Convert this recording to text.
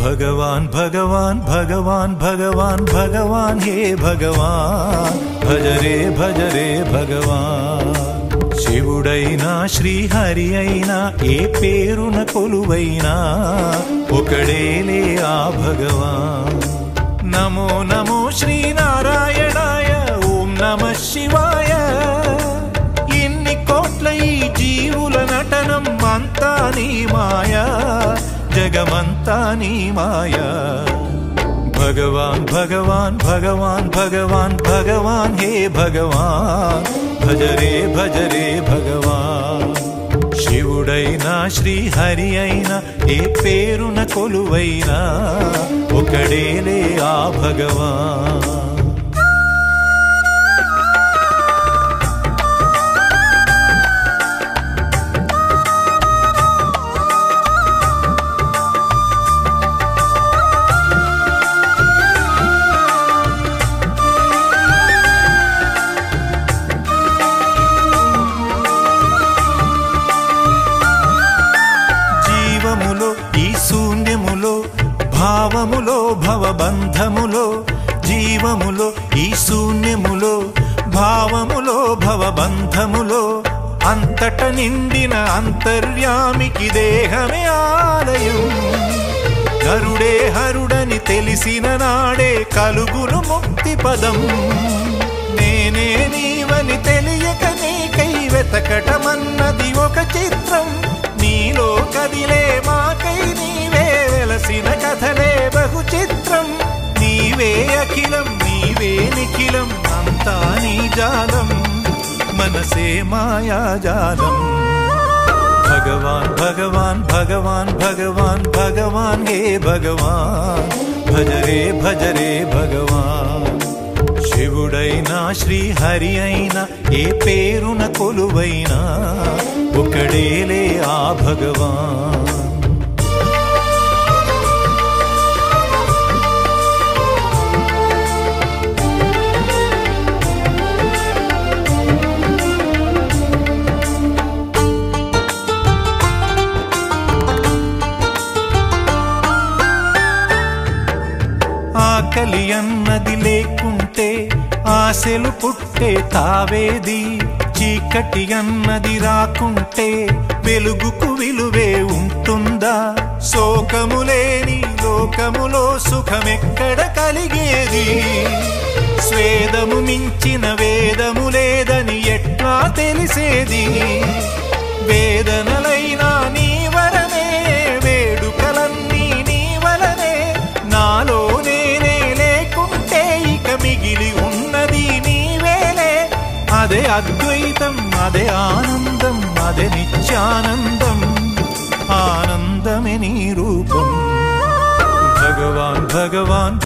भगवान भगवान भगवान भगवान भगवान हे भगवान भज रे भगवान శివుడైనా శ్రీహరి అయినా ఏ పేరున కొలువైనా ఒకడేలే ఆ భగవాన్ నమో నమో శ్రీనారాయణాయ ఓం నమః శివాయ ఇన్ని కోట్ల ఈ జీవుల నటనం అంతా నీ మాయా జగమంతా నీ మాయా भगवान भगवान भगवान भगवान भगवान हे भगवान भज रे भगवान శివుడైనా శ్రీహరి అయినా ఏ పేరున కొలువైనా ఒకడేలే ఆ భగవాన్ ఈ శూన్యములో భావములో భవబంధములో జీవములో ఈ శూన్యములో భావములో భవబంధములో అంతట నిండిన అంతర్యామికి దేహమే ఆలయం గరుడే హరుడని తెలిసిన నాడే కలుగును ముక్తి పదం నేనే నీవని తెలియక నీకై వెతకటమన్నది ఒక చిత్రం నీలో కదిలే మాకై నీవే వెలసిన కథలే బహు చిత్రం నీవే అఖిలం నీవే నిఖిలం అంతా నీ జాలం మనసే మాయాజాలం భగవాన్ భగవాన్ భగవాన్ భగవాన్ భగవాన్ హే భగవాన్ భజ రే భగవాన్ శివుడైనా శ్రీహరి అయినా ఏ పేరున కొలువైనా ఒకడేలే ఆ భగవాన్ ఆకలి అన్నది లేకుంటే ఆశలు పుట్టే తావేది చీకటి అన్నది రాకుంటే వెలుగుకు విలువే ఉంటుందా శోకము లేని లోకములో సుఖమెక్కడ కలిగేది స్వేదము మించిన వేదము లేదని ఎట్లా తెలిసేది వేదనలైనా నీ వరనే వేడుకలన్నీ నీ వలనే నాలో నేనే లేకుంటే ఇక మిగిలి ఉన్నది నీవేలే అదే అద్వైతం అదే ఆనందం అదే నిత్యానందం ఆనందమే నీ రూపం భగవాన్ భగవాన్